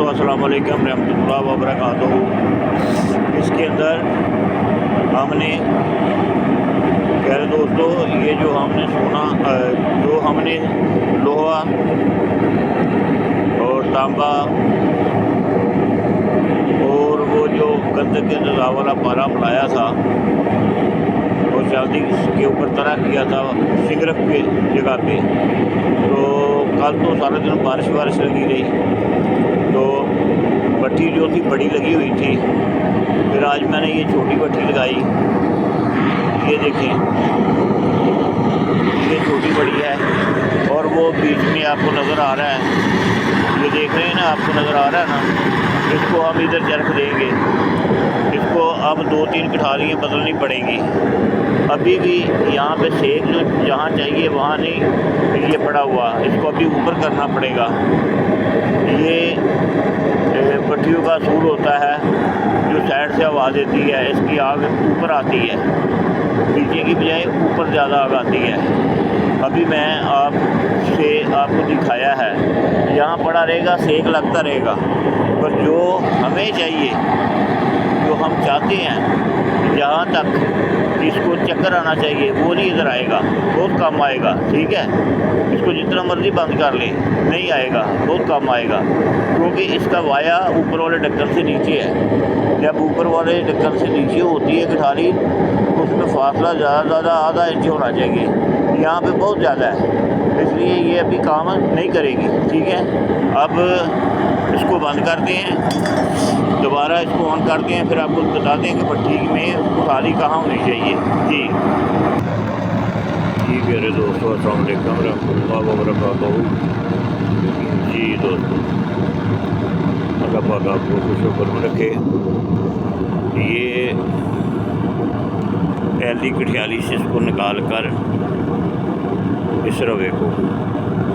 दोस्तों, अस्सलाम वालेकुम रहमतुल्लाह व बरकातहू। इसके अंदर हमने प्यारे दोस्तों ये जो हमने सोना जो हमने लोहा और तांबा और वो जो गंदक के अंदर वाला पारा मिलाया था और चांदी के ऊपर तरह किया था सिगरफ के जगह पे, तो कल तो सारा दिन बारिश लगी रही, तो भट्टी जो थी बड़ी लगी हुई थी। फिर आज मैंने ये छोटी भट्टी लगाई। ये देखें, ये छोटी बड़ी है और वो बीच में आपको नज़र आ रहा है, ये देख रहे हैं ना, आपको नज़र आ रहा है ना। इसको हम इधर चरख देंगे, इसको अब 2-3 कठारियाँ बदलनी पड़ेंगी। अभी भी यहाँ पे सेक जो जहाँ चाहिए वहाँ नहीं ये पड़ा हुआ, इसको अभी ऊपर करना पड़ेगा। ये भट्टियों का असूल होता है, जो साइड से हवा देती है इसकी आग ऊपर आती है, नीचे की बजाय ऊपर ज़्यादा आग आती है। अभी मैं आपको दिखाया है, यहाँ पड़ा रहेगा, सेक लगता रहेगा, पर जो हमें चाहिए, जो हम चाहते हैं, जहाँ तक इसको चक्कर आना चाहिए वो नहीं इधर आएगा, बहुत कम आएगा। ठीक है, इसको जितना मर्जी बंद कर ले नहीं आएगा, बहुत कम आएगा, क्योंकि इसका वाया ऊपर वाले ढक्कन से नीचे है। जब ऊपर वाले ढक्कन से नीचे होती है कठारी, तो उसमें फासला ज़्यादा आधा इंच होना चाहिए, यहाँ पे बहुत ज़्यादा है, इसलिए ये अभी काम नहीं करेगी। ठीक है, अब इसको बंद करते हैं, दोबारा इसको ऑन करते हैं, फिर आपको बताते हैं कि भट्टी में कठारी कहाँ होनी चाहिए। जी प्यारे दोस्तों, अस्सलाम वालेकुम रहमतुल्लाह व बरकातहू। जी दोस्तों, अल्लाह पाक आपको खुश में रखे। ये पहली कठियाली से इसको निकाल कर इस रवे को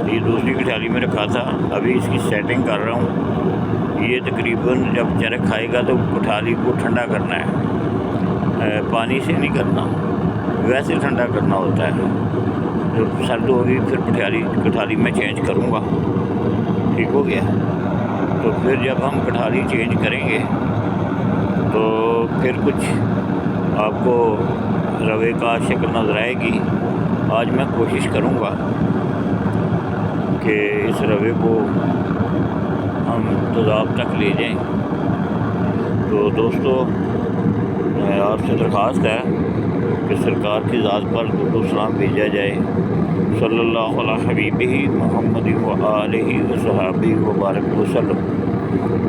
ये दूसरी कठियाली में रखा था, अभी इसकी सेटिंग कर रहा हूँ। ये तकरीबन जब चरख खाएगा तो कठाली को ठंडा करना है, पानी से नहीं करना, वैसे ठंडा करना होता है। जब सर्द होगी फिर कठाली में चेंज करूँगा। ठीक हो गया, तो फिर जब हम कठाली चेंज करेंगे तो फिर कुछ आपको रवे का शक्ल नज़र आएगी। आज मैं कोशिश करूँगा कि इस रवे को हम तज़ाब तक ले जाएं। तो दोस्तों, आपसे दरख्वास्त है कि सरकार की ज़ात पर दुरूद सलाम भेजा जाए, सल्लल्लाहु अला हबीबिही मुहम्मद व आलिही व सहाबी व बारक वसल्लम।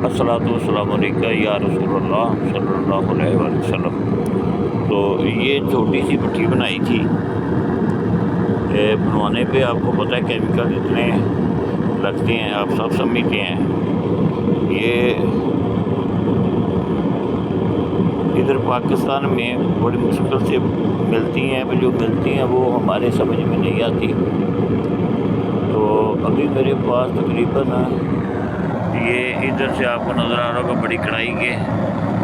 अस्सलातु वस्सलामु अलैका या रसूलल्लाह सल्लल्लाहु अलैहि वसल्लम। तो ये छोटी सी भट्टी बनाई थी, बनवाने पे आपको पता है केमिकल इतने लगते हैं, आप सब समझते हैं। ये इधर पाकिस्तान में बड़ी मुश्किल से मिलती हैं, पर जो मिलती हैं वो हमारे समझ में नहीं आती। तो अभी मेरे पास तकरीबन ये इधर से आपको नज़र आ रहा होगा, बड़ी कढ़ाई के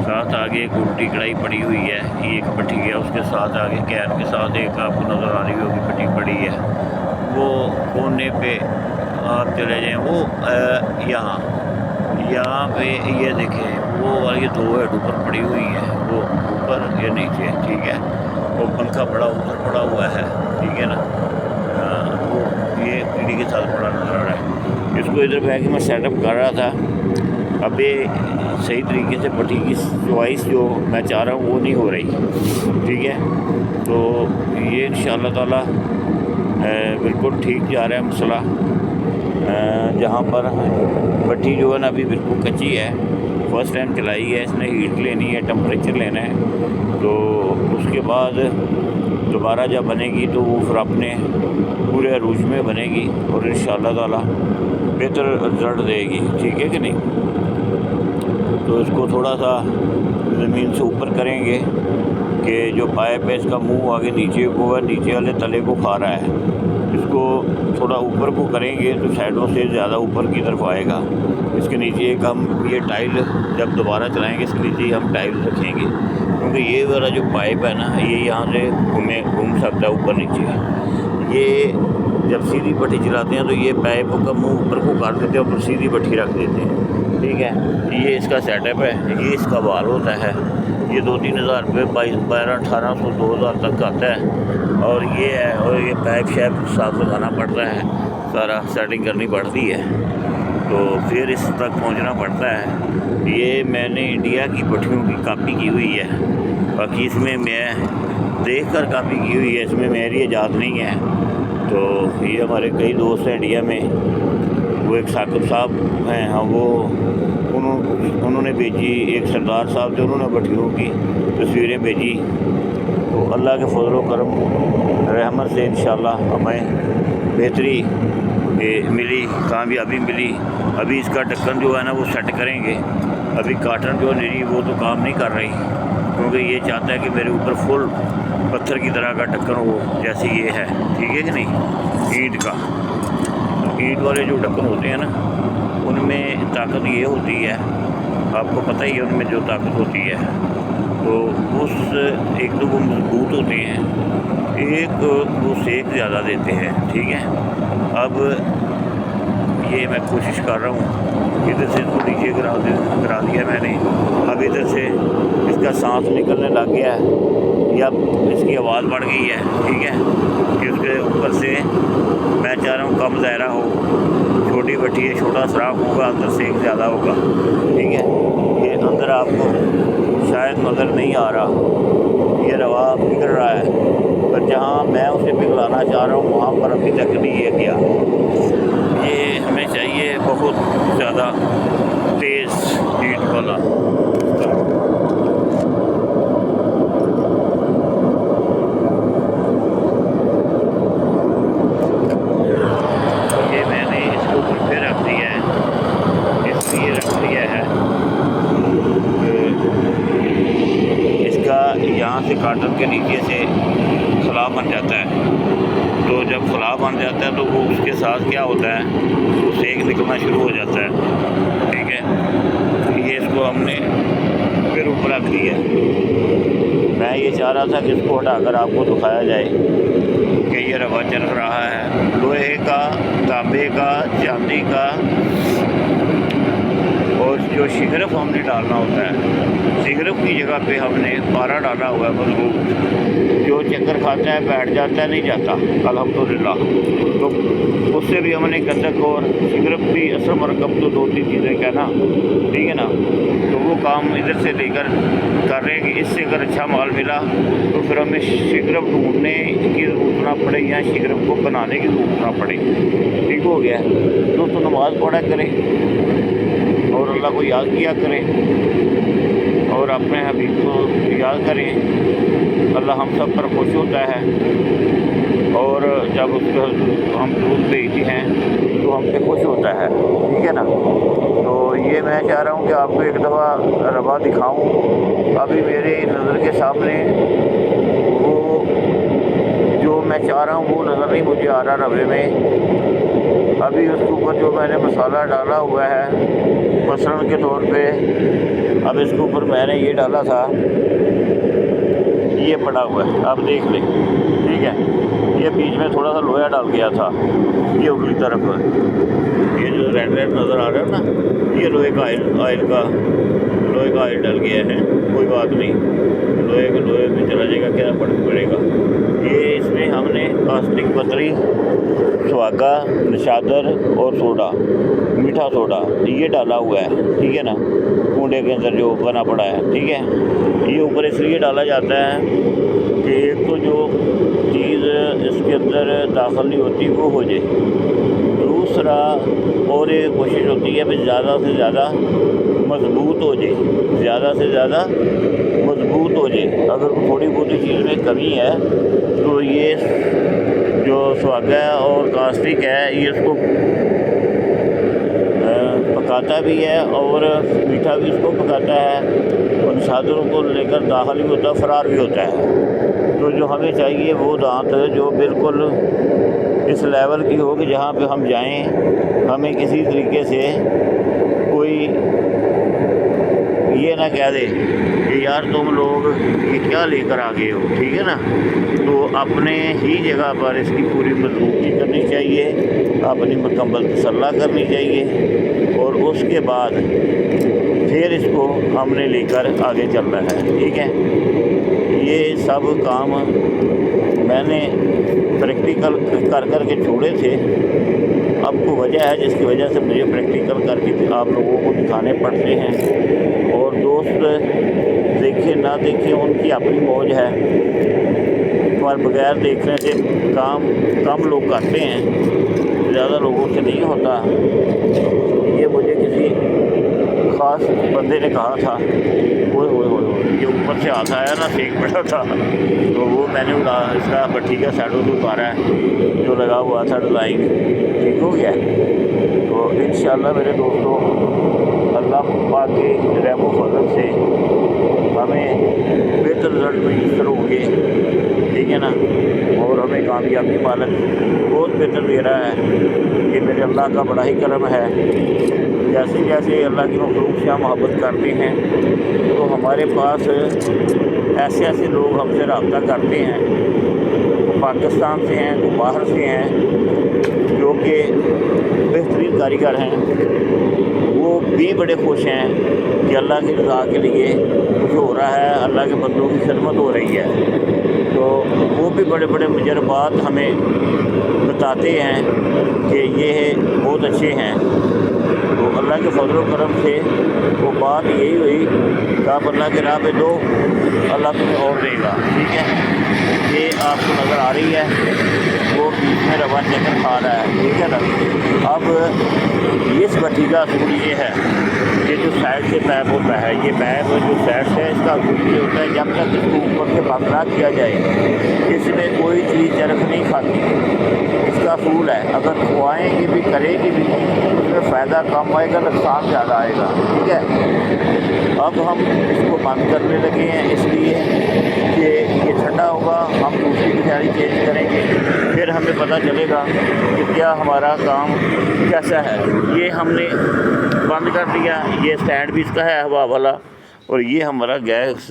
साथ आगे एक उल्टी कढ़ाई पड़ी हुई है, ये एक भट्टी है, उसके साथ आगे कैन के साथ एक आपको नज़र आ रही होगी भट्टी पड़ी है। वो कोने पे आप चले जाएं, वो यहाँ पे ये देखें, वो वाली 2 हेड ऊपर पड़ी हुई है, वो ऊपर या नीचे। ठीक है, वो पंखा बड़ा ऊपर पड़ा हुआ है, ठीक है ना, वो ये पीढ़ी के साथ पड़ा नज़र आ रहा है। इसको इधर बैठ के मैं सेटअप कर रहा था, अभी सही तरीके से भट्टी की चॉइस जो मैं चाह रहा हूँ वो नहीं हो रही। ठीक है, तो ये इंशाअल्लाह ताला बिल्कुल ठीक जा रहा है मसला। जहाँ पर भट्टी जो है ना अभी बिल्कुल कच्ची है, फर्स्ट टाइम चलाई है, इसने हीट लेनी है, टेम्परेचर लेना है, तो उसके बाद दोबारा जब बनेगी तो वो फिर अपने पूरे अरूज में बनेगी और इंशाअल्लाह ताला बेहतर रिजल्ट देगी। ठीक है कि नहीं। तो इसको थोड़ा सा ज़मीन से ऊपर करेंगे कि जो पाइप है इसका मुंह आगे नीचे को है, नीचे वाले तले को खा रहा है, इसको थोड़ा ऊपर को करेंगे तो साइडों से ज़्यादा ऊपर की तरफ आएगा। इसके नीचे एक हम ये टाइल जब दोबारा चलाएंगे इसके नीचे हम टाइल रखेंगे, क्योंकि ये वाला जो पाइप है ना ये यहाँ से घूम सकता है ऊपर नीचे। ये जब सीधी भट्टी चलाते हैं तो ये पाइप का मुंह ऊपर को काट देते हैं और सीधी भट्टी रख देते हैं। ठीक है। ये इसका सेटअप है, ये इसका बाल होता है। ये 2-3 हज़ार रुपये 1200-1800 2000 तक आता है। और ये है, और ये पाइप शैप साफ लगाना पड़ता है, सारा सेटिंग करनी पड़ती है, तो फिर इस तक पहुंचना पड़ता है। ये मैंने इंडिया की भट्टियों की कॉपी की हुई है, बाकी इसमें मैं देख कर कॉपी की हुई है, इसमें मेरी इजाज़त नहीं है। तो ये हमारे कई दोस्त हैं इंडिया में, वो एक साकिब साहब हैं, हाँ, वो उन्होंने भेजी, एक सरदार साहब थे, उन्होंने भट्टियों की तस्वीरें भेजी। तो अल्लाह के फजल करम रहमत से इंशाल्लाह हमें बेहतरी मिली, कामयाबी मिली। अभी इसका ढक्कन जो है ना वो सेट करेंगे। अभी काटन जो निरी वो तो काम नहीं कर रही, क्योंकि ये चाहता है कि मेरे ऊपर फुल पत्थर की तरह का ढक्कन हो, जैसे ये है, ठीक है कि नहीं, ईंट का। तो ईंट वाले जो ढक्कन होते हैं ना, उनमें ताकत ये होती है, आपको पता ही है उनमें जो ताकत होती है, तो उस एक तो वो मजबूत होते हैं, एक वो सेक ज़्यादा देते हैं, ठीक है। अब ये मैं कोशिश कर रहा हूँ, इधर से इसको नीचे गिरा दिया मैंने। अब इधर से इसका सांस निकलने लग गया है, या इसकी आवाज़ बढ़ गई है, ठीक है, कि उसके ऊपर से मैं चाह रहा हूँ कम दायरा हो, छोटी भट्टी है, छोटा सुराख होगा, अंदर सेक ज़्यादा होगा, ठीक है। ये अंदर आपको शायद नज़र नहीं आ रहा, ये रवा पिघल रहा है, पर जहाँ मैं उसे पिघलाना चाह रहा हूँ वहाँ पर अभी तक नहीं है गया। ये हमें चाहिए बहुत ज़्यादा तेज़ हीट वाला। ये मैंने इसको ऊपर पे रख दिया है, इसलिए रख दिया है इसका यहाँ से काटन के नीचे से खला बन जाता है। तो जब खला बन जाता है तो वो उसके साथ क्या होता है, तो सेक निकलना शुरू हो जाता है, ठीक है। ये इसको हमने फिर ऊपर रख दिया। मैं ये चाह रहा था कि इसको हटाकर आपको दिखाया जाए कि ये रवा चल रहा है, लोहे का, तांबे का, चांदी का। और जो शिगरफ हमने डालना होता है, शिगरफ की जगह पे हमने पारा डाला हुआ है मजबूत, जो चक्कर खाता है बैठ जाता है, नहीं जाता अल्हम्दुलिल्लाह। तो उससे भी हमने गंधक और शिगरफ भी असर मरकब, तो 2-3 चीज़ें क्या ना, ठीक है ना। तो वो काम इधर से लेकर कर रहे हैं कि इससे अगर अच्छा माल मिला तो फिर हमें शिगरफ ढूंढने की ज़रूरत ना पड़े या शिगरफ को बनाने की ज़रूरत ना पड़े, ठीक हो गया। दोस्तों नमाज़ पढ़ा करें और अल्लाह को याद किया करें और अपने हबीब को याद करें। अल्लाह हम सब पर खुश होता है, और जब उसको हम दूध भेजते हैं तो हम पे खुश होता है, ठीक है ना। तो ये मैं चाह रहा हूँ कि आपको एक दफ़ा रवा दिखाऊं। अभी मेरे नज़र के सामने वो जो मैं चाह रहा हूँ वो नज़र नहीं मुझे आ रहा रवे में। अभी उसके ऊपर जो मैंने मसाला डाला हुआ है मसलन के तौर पे, अब इसके ऊपर मैंने ये डाला था, ये पड़ा हुआ है, आप देख लें, ठीक है। ये बीच में थोड़ा सा लोहा डाल गया था, ये उगली तरफ है, ये जो रेड नज़र आ रहा है ना, ये लोहे का ऑयल डल गया है, कोई बात नहीं, लोहे में चला जाएगा, क्या फर्क पड़ेगा। ये इसमें हमने प्लास्टिक पतरी, सुहागा, निशादर और सोडा, मीठा सोडा ये डाला हुआ है, ठीक है ना, कूड़े के अंदर जो बना पड़ा है, ठीक है। ये ऊपर इसलिए डाला जाता है कि एक तो जो चीज़ इसके अंदर दाखिल नहीं होती वो हो जाए, दूसरा और ये कोशिश होती है कि ज़्यादा से ज़्यादा मजबूत हो जाए, ज़्यादा से ज़्यादा मजबूत हो जाए। अगर थोड़ी बहुत चीज़ में कमी है तो ये जो सुहागा और कास्टिक है ये इसको पकाता भी है और मीठा भी इसको पकाता है, और निशादरों को लेकर दाखिल भी होता है, फरार भी होता है। तो जो हमें चाहिए वो दांत जो बिल्कुल इस लेवल की हो कि जहाँ पे हम जाएं हमें किसी तरीके से कोई ये ना कह दे कि यार तुम लोग ये क्या लेकर आ गए हो, ठीक है ना। तो अपने ही जगह पर इसकी पूरी मजबूती करनी चाहिए, अपनी मुकम्मल तसल्ला करनी चाहिए, और उसके बाद फिर इसको हमने लेकर आगे चलना है, ठीक है। ये सब काम मैंने प्रैक्टिकल कर के छोड़े थे। अब को वजह है जिसकी वजह से मुझे प्रैक्टिकल करके आप लोगों को दिखाने पड़ते हैं। और दोस्त देखे ना देखे उनकी अपनी मौज है, पर बगैर देखने से काम कम लोग करते हैं, ज़्यादा लोगों से नहीं होता। ये मुझे किसी ख़ास बंदे ने कहा था, वो ये ऊपर से आता आया ना, फेंक पड़ा था, तो वो मैंने इसका भट्टी का शैडो भी उतारा है जो लगा हुआ था, डिज़ाइन ठीक हो गया। तो इंशाअल्लाह मेरे दोस्तों, अल्लाह पाक के रहमो फज़ल से हमें बेहतर रिज़ल्ट मैसर होंगे, ठीक है ना। और हमें कामयाबी मालक बहुत बेहतर दे रहा है। ये मेरे अल्लाह का बड़ा ही करम है। जैसे जैसे अल्लाह की मखलूक से हम मोहब्बत करते हैं तो हमारे पास ऐसे ऐसे लोग हमसे रब्ता करते हैं, पाकिस्तान से हैं, तो बाहर से हैं, जो कि बेहतरीन कारीगर हैं। वो भी बड़े खुश हैं कि अल्लाह की रज़ा के लिए कुछ हो रहा है, अल्लाह के बंदों की खिदमत हो रही है। तो वो भी बड़े बड़े मुजरबात हमें बताते हैं कि ये बहुत अच्छे हैं। तो अल्लाह के फजल व करम से वो बात यही हुई कि आप अल्लाह के राह पे दो, अल्लाह तुम्हें और देगा, ठीक है। ये आपको नज़र आ रही है, वो बीच में रवा चक्कर खा रहा है, ठीक है ना। अब इस भट्टी का असूल ये है, ये जो साइड से पैप होता है, ये पैप जो साइड से है, इसका असूल ये होता है जब तक इसको ऊपर से बंद ना किया जाए इसमें कोई चीज़ चरख नहीं खाती। इसका असूल है, अगर खुआएँगे भी करेगी भी उसमें फ़ायदा कम आएगा, नुकसान ज़्यादा आएगा, ठीक है। अब हम इसको बंद करने लगे हैं इसलिए कि ये ठंडा होगा, हम दूसरी किनारी चेंज करेंगे, फिर हमें पता चलेगा कि क्या हमारा काम कैसा है। ये हमने बंद कर दिया, ये स्टैंड भी इसका है हवा वाला, और ये हमारा गैस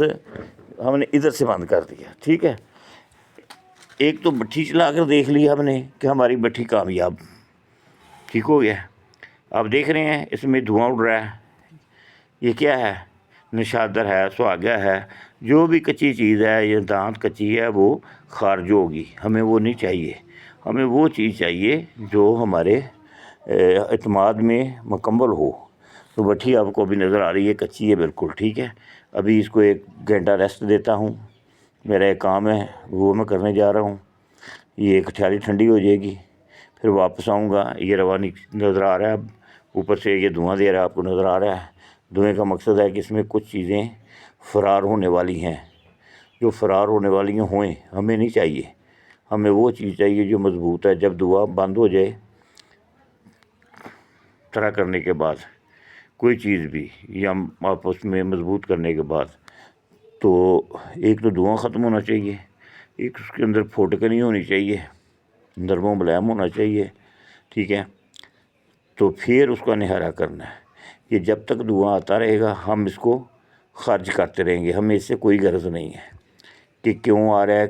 हमने इधर से बंद कर दिया, ठीक है। एक तो भट्टी चला कर देख लिया हमने कि हमारी भट्टी कामयाब, ठीक हो गया। आप देख रहे हैं इसमें धुआं उड़ रहा है, ये क्या है, निशादर है, सुहागा है, जो भी कच्ची चीज़ है, ये दांत कच्ची है, वो खारिज होगी। हमें वो नहीं चाहिए, हमें वो चीज़ चाहिए जो हमारे एतमाद में मुकम्मल हो। तो भट्टी आपको अभी नज़र आ रही है, कच्ची है बिल्कुल, ठीक है। अभी इसको 1 घंटा रेस्ट देता हूँ, मेरा एक काम है वो मैं करने जा रहा हूँ। ये कठियारी ठंडी हो जाएगी, फिर वापस आऊँगा। ये रवानी नज़र आ रहा है, अब ऊपर से ये धुआं दे रहा है, आपको नज़र आ रहा है। धुएँ का मकसद है कि इसमें कुछ चीज़ें फ़रार होने वाली हैं, जो फ़रार होने वाली होएँ हमें नहीं चाहिए। हमें वो चीज़ चाहिए जो मज़बूत है। जब धुआं बंद हो जाए तरह करने के बाद, कोई चीज़ भी या आपस में मज़बूत करने के बाद, तो एक तो धुआं ख़त्म होना चाहिए, एक उसके अंदर फोटक नहीं होनी चाहिए, नरम मुलायम होना चाहिए, ठीक है। तो फिर उसका निहारा करना है। ये जब तक धुआं आता रहेगा हम इसको ख़ारिज करते रहेंगे, हमें इससे कोई गर्ज़ नहीं है कि क्यों आ रहा है।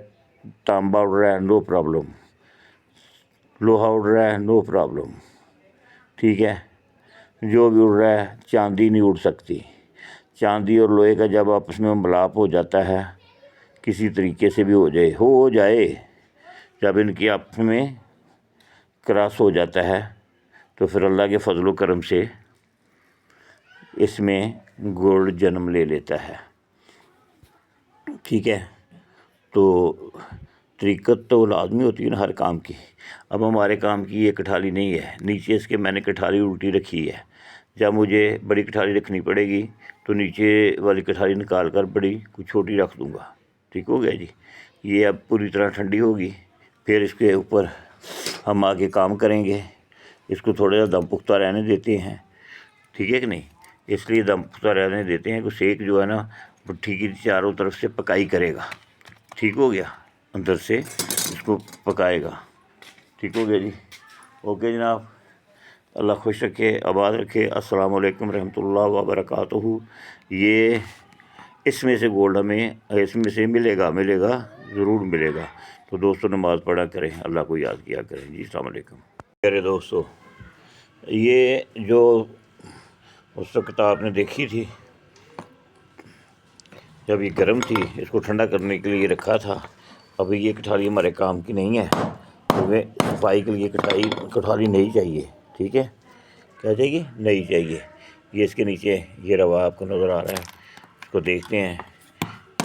तांबा उड़ रहा है, नो प्रॉब्लम, लोहा उड़ रहा है, नो प्रॉब्लम, ठीक है। जो भी उड़ रहा है, चांदी नहीं उड़ सकती। चांदी और लोहे का जब आपस में मिलाप हो जाता है, किसी तरीके से भी हो जाए, जब इनकी आपस में क्रॉस हो जाता है, तो फिर अल्लाह के फजल व करम से इसमें गोल्ड जन्म ले लेता है, ठीक है। तो तरीक़त तो लाजमी होती है ना हर काम की। अब हमारे काम की ये कठाली नहीं है, नीचे इसके मैंने कठाली उल्टी रखी है। जब मुझे बड़ी कठाली रखनी पड़ेगी तो नीचे वाली कठाली निकाल कर बड़ी कुछ छोटी रख दूँगा, ठीक हो गया जी। ये अब पूरी तरह ठंडी होगी, फिर इसके ऊपर हम आगे काम करेंगे। इसको थोड़ा सा दम पुख्ता रहने देते हैं, ठीक है कि नहीं। इसलिए दम पुख्ता रहने देते हैं कि सेक जो है ना भट्टी की चारों तरफ से पकाई करेगा, ठीक हो गया, अंदर से इसको पकाएगा, ठीक हो गया जी। ओके जनाब, अल्लाह खुश रखे, आबाद रखे। अस्सलाम वालेकुम रहमतुल्लाह व बरकातुहू। ये इसमें से गोल्ड हमें इसमें से मिलेगा ज़रूर मिलेगा। तो दोस्तों नमाज़ पढ़ा करें, अल्लाह को याद किया करें जी। अस्सलाम वालेकुम। मेरे दोस्तों, ये जो उस वक्त आपने देखी थी जब ये गर्म थी, इसको ठंडा करने के लिए रखा था। अभी ये कठाली हमारे काम की नहीं है, हमें सफाई के लिए कठाली नहीं चाहिए। ठीक है, क्या चाहिए? नहीं चाहिए। ये इसके नीचे ये रवा आपको नज़र आ रहा है, इसको देखते हैं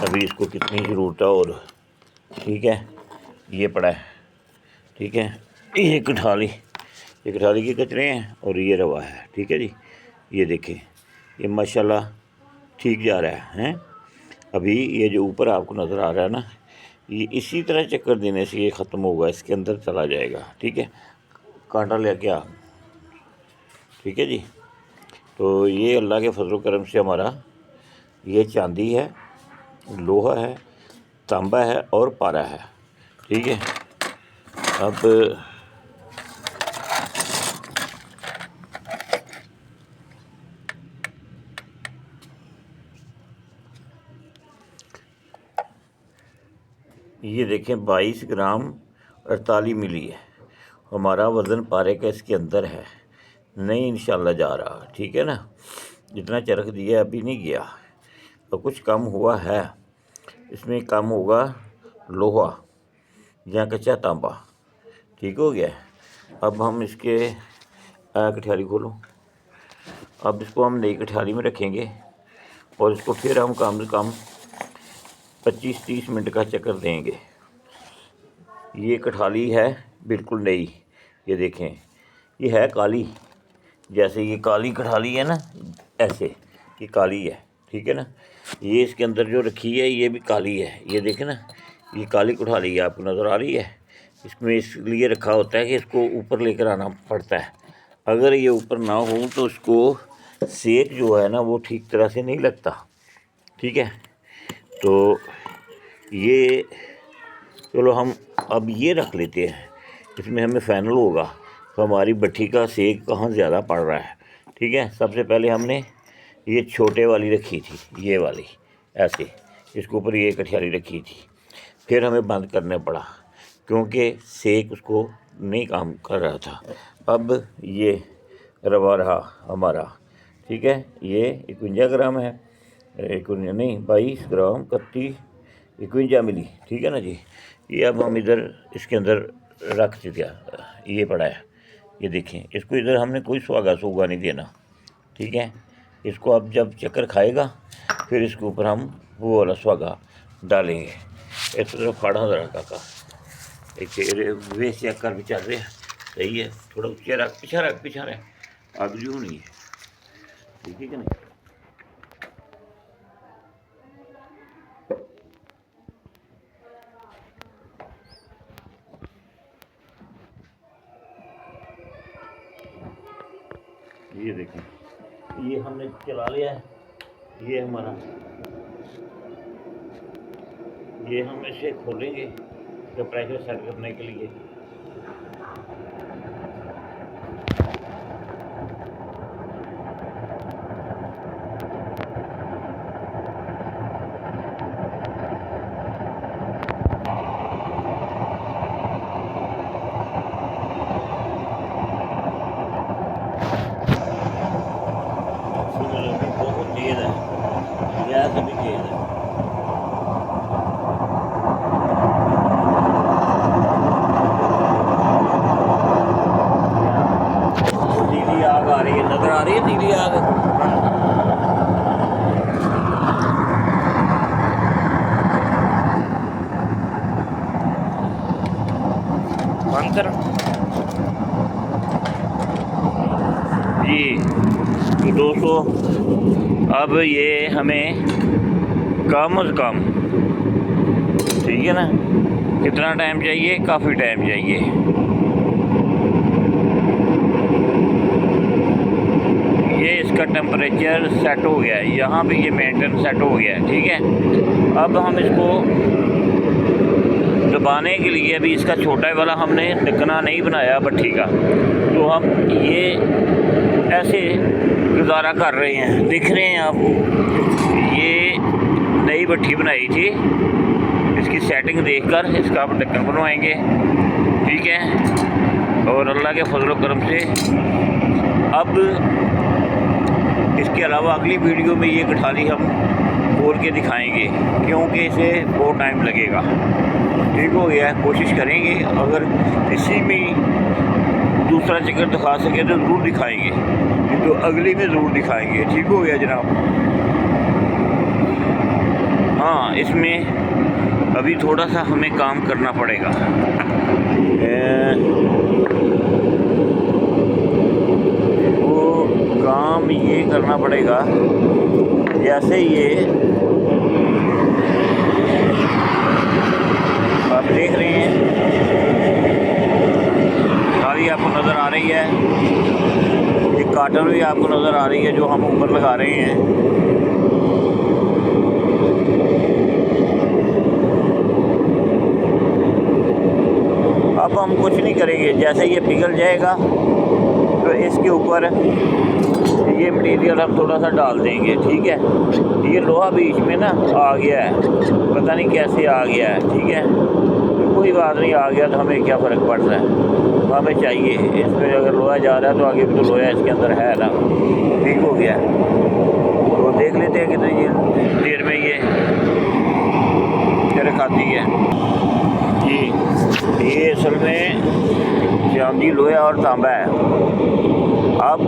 अभी इसको कितनी ज़रूरत है। और ठीक है, ये पड़ा है। ठीक है, ये कठाली के कचरे हैं और ये रवा है। ठीक है जी, ये देखें, ये माशाल्लाह ठीक जा रहा है। अभी ये जो ऊपर आपको नज़र आ रहा है ना, ये इसी तरह चक्कर देने से ये ख़त्म होगा, इसके अंदर चला जाएगा। ठीक है, कांटा लेके आ। ठीक है जी, तो ये अल्लाह के फजल करम से हमारा ये चांदी है, लोहा है, तांबा है और पारा है। ठीक है, अब ये देखें 22 ग्राम 48 मिली है हमारा वज़न पारे का इसके अंदर है, नहीं इंशाल्लाह जा रहा। ठीक है ना, जितना चरख दिया अभी नहीं गया, तो कुछ कम हुआ है इसमें, कम होगा लोहा या कच्चा तांबा। ठीक हो गया। अब हम इसके कठाली खोलो, अब इसको हम नई कठाली में रखेंगे और इसको फिर हम कम से कम 25-30 मिनट का चक्कर देंगे। ये कठाली है बिल्कुल नई, ये देखें, ये है काली, जैसे ये काली कठाली है ना, ऐसे ये काली है। ठीक है ना, ये इसके अंदर जो रखी है ये भी काली है। ये देखें ना, ये काली कठाली है, आपको नज़र आ रही है। इसमें इसलिए रखा होता है कि इसको ऊपर लेकर आना पड़ता है। अगर ये ऊपर ना हो तो इसको सेक जो है ना वो ठीक तरह से नहीं लगता। ठीक है, तो ये चलो हम अब ये रख लेते हैं, इसमें हमें फाइनल होगा तो हमारी भट्ठी का सेक कहाँ ज़्यादा पड़ रहा है। ठीक है, सबसे पहले हमने ये छोटे वाली रखी थी, ये वाली ऐसे, इसके ऊपर ये कठियाली रखी थी, फिर हमें बंद करना पड़ा क्योंकि सेक उसको नहीं काम कर रहा था। अब ये रवा रहा हमारा। ठीक है, ये 51 ग्राम है, 22 ग्राम 51 मिली। ठीक है ना जी, ये अब हम इधर इसके अंदर रख दिया, ये पड़ा है, ये देखें, इसको इधर हमने कोई सुहागा सूगा नहीं देना। ठीक है, इसको अब जब चक्कर खाएगा फिर इसके ऊपर हम वो वाला सुहागा डालेंगे। इस तरह फाड़ा ज़रा काका, एक वे चेक कर भी चल रहे हैं, सही है, थोड़ा ऊँचा रख, पीछा रख, आग जो नहीं है। ठीक है कि नहीं? ये देखें, ये हमने चला लिया है, ये हमारा, ये हम इसे खोलेंगे तो प्रेशर सेट करने के लिए। बहुत तेज है, गैस भी तेज है। नीली आग आ रही है, नजर आ रही है नीली आग। बंद कर जी। तो दोस्तों अब ये हमें कम से कम, ठीक है ना, कितना टाइम चाहिए? काफ़ी टाइम चाहिए। ये इसका टेम्परेचर सेट हो गया है, यहाँ पे ये मेंटेन सेट हो गया है। ठीक है, अब हम इसको दबाने के लिए, अभी इसका छोटा वाला हमने ढकना नहीं बनाया भट्ठी का, तो हम ये ऐसे गुजारा कर रहे हैं, दिख रहे हैं आपको, ये नई भट्ठी बनाई थी, इसकी सेटिंग देखकर इसका आप ढक्कन बनवाएंगे, ठीक है। और अल्लाह के फजल करम से अब इसके अलावा अगली वीडियो में ये गठाली हम खोल के दिखाएंगे, क्योंकि इसे बहुत टाइम लगेगा। ठीक हो गया, कोशिश करेंगे अगर इसी में दूसरा चक्कर दिखा सके तो ज़रूर दिखाएंगे, तो अगली में ज़रूर दिखाएंगे। ठीक हो गया जनाब। हाँ, इसमें अभी थोड़ा सा हमें काम करना पड़ेगा। वो काम ये करना पड़ेगा, जैसे ये आप देख रहे हैं खाली आपको नज़र आ रही है, ये काटन भी आपको नज़र आ रही है जो हम ऊपर लगा रहे हैं। अब हम कुछ नहीं करेंगे, जैसे ये पिघल जाएगा तो इसके ऊपर ये मटीरियल हम थोड़ा सा डाल देंगे, ठीक है। ये लोहा बीच में ना आ गया है, पता नहीं कैसे आ गया है, ठीक है। कोई बात नहीं, आ गया तो हमें क्या फ़र्क पड़ रहा है, हमें चाहिए। इसमें अगर लोहा जा रहा है तो आगे भी तो लोहा इसके अंदर है ना। ठीक हो गया, तो देख लेते हैं कितनी देर में ये फिर खाती है। ये असल में चांदी, लोहा और तांबा है। अब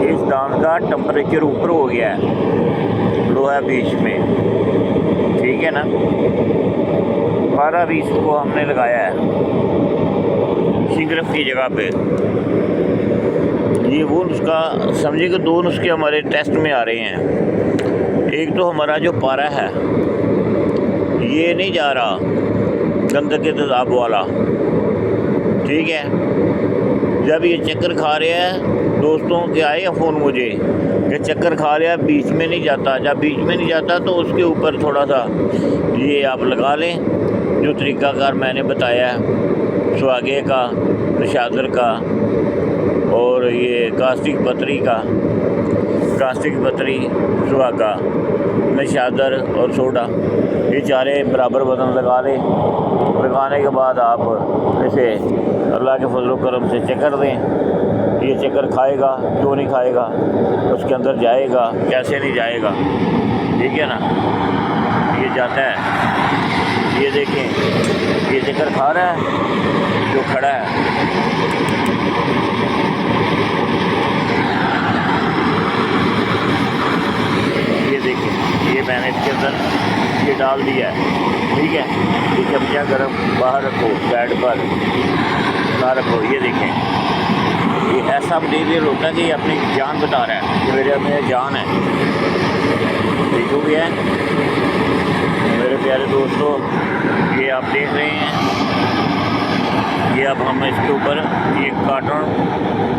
इस दान का टेम्परेचर ऊपर हो गया है, लोहा बीच में, ठीक है ना। 12-20 को हमने लगाया है सिंगरफ की जगह पे। ये वो नुस्खा समझिए कि 2 नुस्खे हमारे टेस्ट में आ रहे हैं। एक तो हमारा जो पारा है ये नहीं जा रहा गंधक के तेज़ाब वाला, ठीक है। जब ये चक्कर खा रहे हैं, दोस्तों के आए फ़ोन मुझे कि चक्कर खा रहा है, बीच में नहीं जाता। जब बीच में नहीं जाता तो उसके ऊपर थोड़ा सा ये आप लगा लें, जो तरीक़ाकार मैंने बताया है, सुहागे का, निशादर का और ये कास्टिक पतरी, सुहागा, निशादर और सोडा, ये चारे बराबर वज़न लगा लें। लगाने के बाद आप इसे अल्लाह के फजल करम से चक्कर दें। ये चक्कर खाएगा, क्यों नहीं खाएगा, उसके अंदर जाएगा, कैसे नहीं जाएगा, ठीक है ना। ये जाता है, ये देखें, ये चक्कर खा रहा है जो खड़ा है। ये देखें, ये मैंने इसके अंदर ये डाल दिया है, ठीक है। ये चमचा गर्म बाहर रखो, साइड पर ना रखो। ये देखें, ये ऐसा मटीरियल होता है कि ये अपनी जान बता रहा है कि मेरे जान है। ठीक हो गया है मेरे प्यारे दोस्तों, ये आप देख रहे हैं। ये अब हम इसके ऊपर ये कार्टन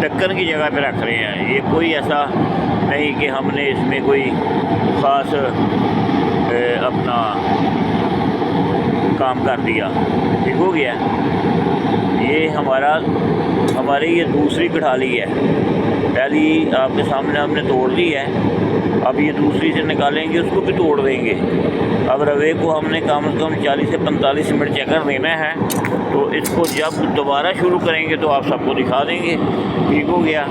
ढक्कन की जगह पे रख रहे हैं। ये कोई ऐसा नहीं कि हमने इसमें कोई ख़ास अपना काम कर दिया। ठीक हो गया, ये हमारी ये दूसरी कठाली है। पहली आपके सामने हमने तोड़ ली है, अब ये दूसरी से निकालेंगे, उसको भी तोड़ देंगे। अब रवे को हमने कम से कम 40 से 45 मिनट चक्कर देना है, तो इसको जब दोबारा शुरू करेंगे तो आप सबको दिखा देंगे। ठीक हो गया।